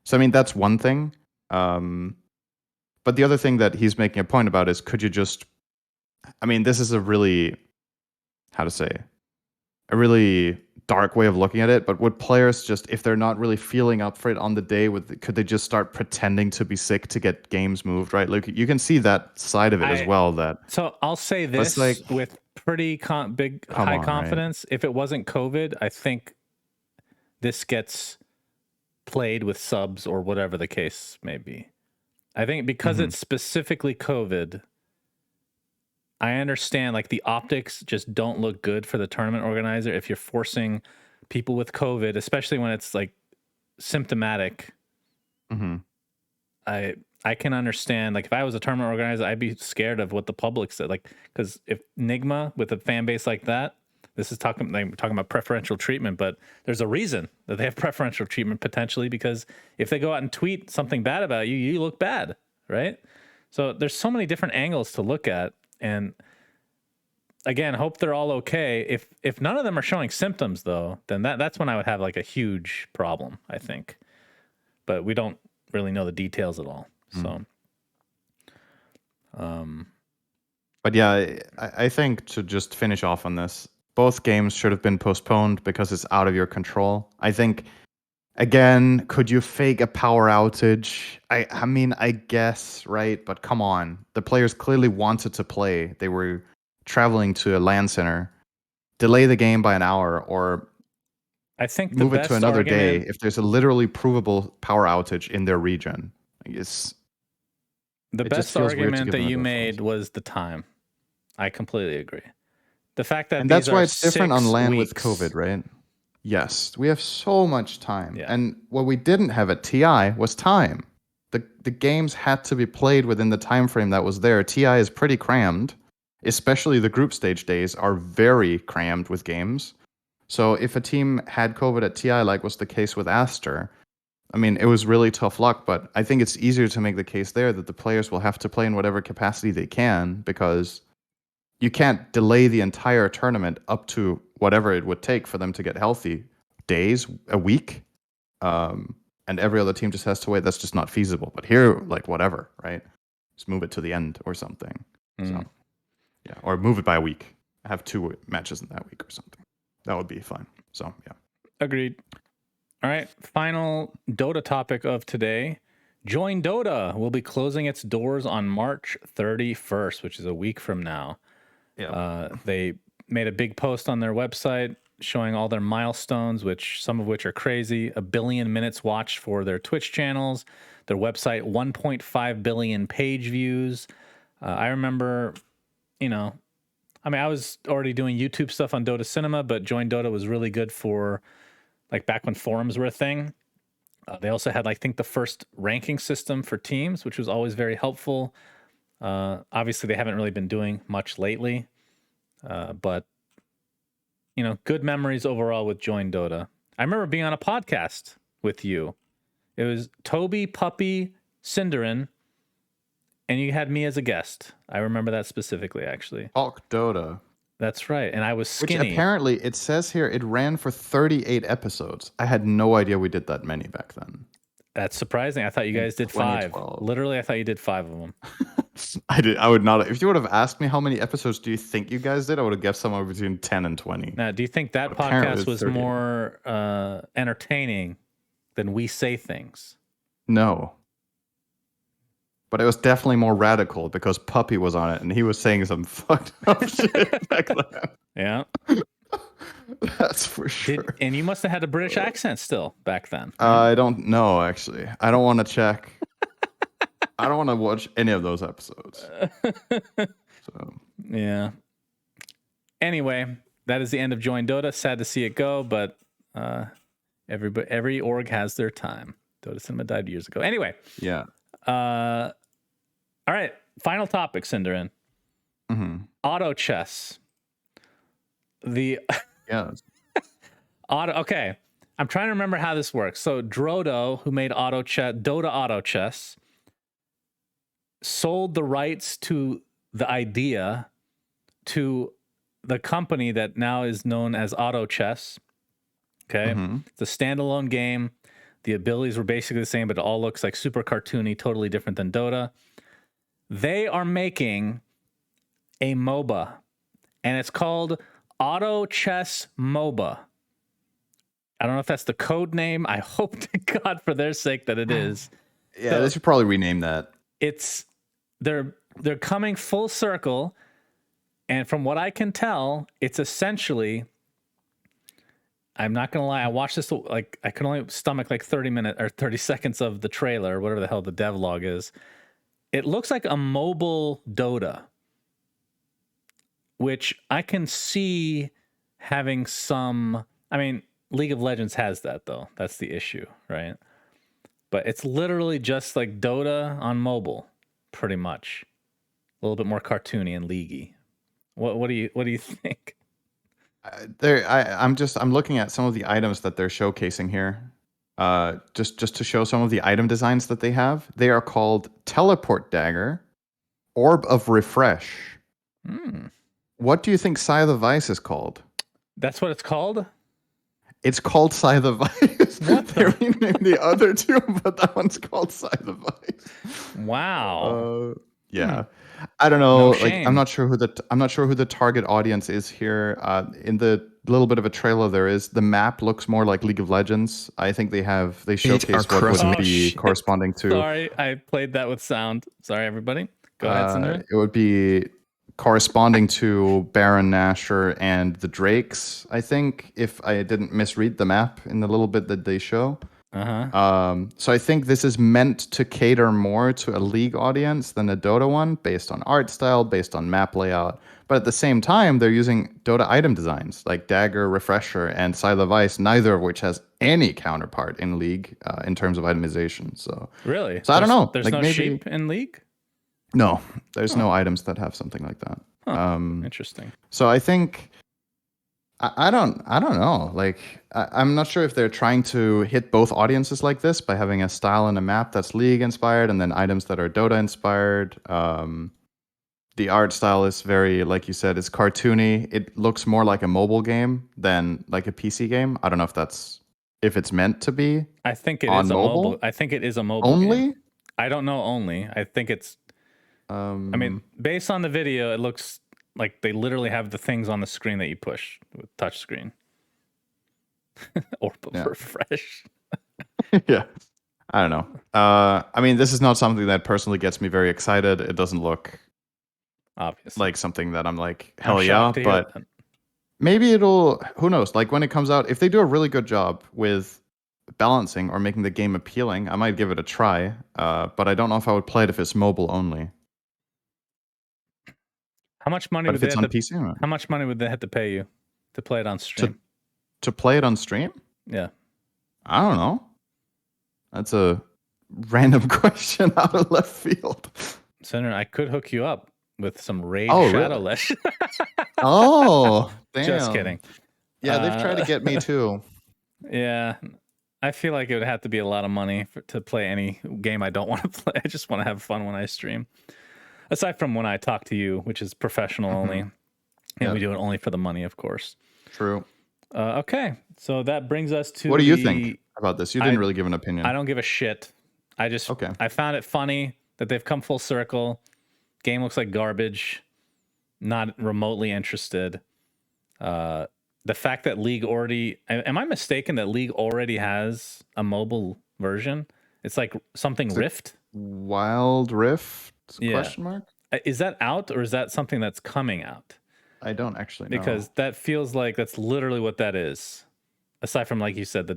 So, I mean, that's one thing. But the other thing that he's making a point about is, could you just... I mean, this is a really... How to say? A really dark way of looking at it, but would players just, if they're not really feeling up for it on the day, could they just start pretending to be sick to get games moved, right? Like, you can see that side of it as well. So I'll say this with pretty high confidence. Right? If it wasn't COVID, I think this gets played with subs or whatever the case may be. I think because it's specifically COVID, I understand like the optics just don't look good for the tournament organizer if you're forcing people with COVID, especially when it's like symptomatic. I can understand, like if I was a tournament organizer, I'd be scared of what the public said, like, because if Nigma with a fan base like that, this is talking about preferential treatment, but there's a reason that they have preferential treatment potentially, because if they go out and tweet something bad about you, you look bad, right? So there's so many different angles to look at. And again, hope they're all okay. If none of them are showing symptoms, though, then that's when I would have like a huge problem, I think. But we don't really know the details at all. So, but yeah, I think to just finish off on this, both games should have been postponed because it's out of your control. I think, again, could you fake a power outage? I mean, I guess, right? But come on. The players clearly wanted to play. They were traveling to a LAN center. Delay the game by an hour, or I think move it to another day if there's a literally provable power outage in their region. The best argument that you made was the time. I completely agree. The fact that that's why it's different on LAN with COVID, right? Yes, we have so much time. Yeah. And what we didn't have at TI was time. The games had to be played within the time frame that was there. TI is pretty crammed, especially the group stage days are very crammed with games. So if a team had COVID at TI, like was the case with Aster, I mean, it was really tough luck, but I think it's easier to make the case there that the players will have to play in whatever capacity they can, because you can't delay the entire tournament up to whatever it would take for them to get healthy, days, a week, and every other team just has to wait. That's just not feasible. But here, like, whatever, right? Just move it to the end or something. So, yeah, or move it by a week. Have 2 matches in that week or something. That would be fine. So, yeah. Agreed. All right, final Dota topic of today. JoinDota will be closing its doors on March 31st, which is a week from now. Yeah. They made a big post on their website showing all their milestones, some of which are crazy. 1 billion minutes watched for their Twitch channels. Their website, 1.5 billion page views. I remember, I was already doing YouTube stuff on Dota Cinema, but JoinDota was really good for, like, back when forums were a thing. They also had, I think, the first ranking system for teams, which was always very helpful. Obviously, they haven't really been doing much lately, but, good memories overall with JoinDota. I remember being on a podcast with you. It was Toby, Puppy, Cinderin, and you had me as a guest. I remember that specifically, actually. Talk Dota. That's right, and I was skinny. Which apparently, it says here, it ran for 38 episodes. I had no idea we did that many back then. That's surprising. I thought you guys did 5. Literally, I thought you did 5 of them. I would not. If you would have asked me how many episodes do you think you guys did, I would have guessed somewhere between 10 and 20. Now, do you think that podcast was more entertaining than We Say Things? No. But it was definitely more radical because Puppy was on it and he was saying some fucked up shit back then. Yeah. That's for sure. And you must have had a British accent still back then. I don't know, actually. I don't want to check. I don't want to watch any of those episodes. So. Yeah. Anyway, that is the end of JoinDota. Sad to see it go, but every org has their time. Dota Cinema died years ago. Anyway. Yeah. All right. Final topic, Cinderin. Auto chess. Yeah. Okay. I'm trying to remember how this works. So Drodo, who made Dota Auto Chess, sold the rights to the idea to the company that now is known as Auto Chess. Okay. It's a standalone game. The abilities were basically the same, but it all looks like super cartoony, totally different than Dota. They are making a MOBA, and it's called Auto Chess MOBA. I don't know if that's the code name. I hope to God for their sake that it is. Yeah, they should probably rename that. They're coming full circle, and from what I can tell, it's essentially, I'm not gonna lie, I watched this, like, I can only stomach like 30 seconds of the trailer, or whatever the hell the devlog is. It looks like a mobile Dota, which I can see having some, I mean, League of Legends has that, though. That's the issue, right? But it's literally just like Dota on mobile, pretty much. A little bit more cartoony and leaguey. What do you think? I'm looking at some of the items that they're showcasing here. Just to show some of the item designs that they have. They are called Teleport Dagger, Orb of Refresh. What do you think Scythe of Ice is called? That's what it's called? It's called Scythe of Ice. They renamed the other two, but that one's called Scythe of Ice. Wow. Yeah. I don't know. No shame. I'm not sure who the target audience is here. In the little bit of a trailer there is, the map looks more like League of Legends. I think they showcase what would be corresponding to. Sorry, I played that with sound. Sorry, everybody. Go ahead, Cinder. It would be corresponding to Baron Nashor and the Drakes, I think, if I didn't misread the map in the little bit that they show. So I think this is meant to cater more to a League audience than a Dota one, based on art style, based on map layout. But at the same time, they're using Dota item designs like Dagger, Refresher, and Scythe of Ice, neither of which has any counterpart in League in terms of itemization. So really, I don't know. There's no sheep in League. No, there's no items that have something like that. Interesting. So I think I don't know. Like I'm not sure if they're trying to hit both audiences like this by having a style and a map that's League inspired, and then items that are Dota inspired. The art style is very, like you said, it's cartoony. It looks more like a mobile game than like a PC game. I don't know if it's meant to be. I think it is a mobile. I think it is a mobile only game. I don't know only. I think it's. I mean, based on the video, it looks like they literally have the things on the screen that you push with touch screen. Or refresh. Yeah. I don't know. I mean, this is not something that personally gets me very excited. It doesn't look obviously like something that I'm like, hell yeah. But maybe who knows? Like when it comes out, if they do a really good job with balancing or making the game appealing, I might give it a try. But I don't know if I would play it if it's mobile only. How much money would they have to, how much money would they have to pay you to play it on stream? To play it on stream? Yeah. I don't know. That's a random question out of left field. Senator, I could hook you up with some Raid Shadowless. Really? Oh, damn. Just kidding. Yeah, they've tried to get me too. Yeah. I feel like it would have to be a lot of money to play any game I don't want to play. I just want to have fun when I stream. Aside from when I talk to you, which is professional only. And we do it only for the money, of course. True. Okay. So that brings us to what do you think about this? You didn't really give an opinion. I don't give a shit. I found it funny that they've come full circle. Game looks like garbage. Not remotely interested. The fact that League already... Am I mistaken that League already has a mobile version? It's like something Rift? Wild Rift? Question mark? Is that out or is that something that's coming out? I don't actually know. Because that feels like that's literally what that is. Aside from, like you said,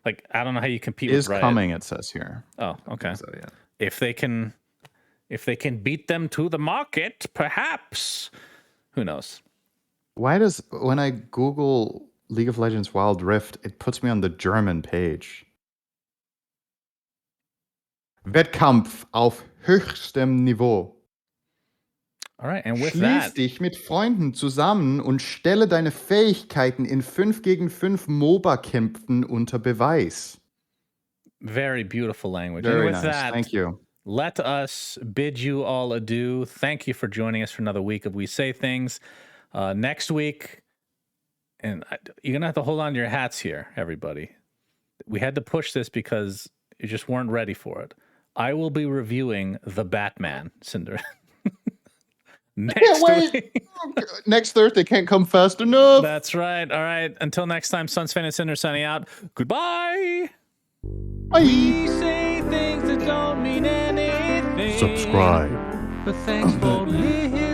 I don't know how you compete with Riot. Is coming, it says here. Oh, okay. So, yeah. If they can beat them to the market, perhaps. Who knows? Why does when I Google League of Legends Wild Rift, it puts me on the German page? Wettkampf auf höchstem Niveau. All right, and with Schließ that, dich mit Freunden zusammen und stelle deine Fähigkeiten in 5 gegen 5 MOBA-Kämpfen unter Beweis. very beautiful language. Very and with nice. that, Thank you. let us bid you all adieu. Thank you for joining us for another week of We Say Things. Next week, and you're going to have to hold on to your hats here, everybody. We had to push this because you just weren't ready for it. I will be reviewing The Batman, Cinder. Next week. Next Thursday can't come fast enough. That's right. All right. Until next time, Suns fan and Cinder signing out. Goodbye. Bye. We say things that don't mean anything. Subscribe. But thanks for listening.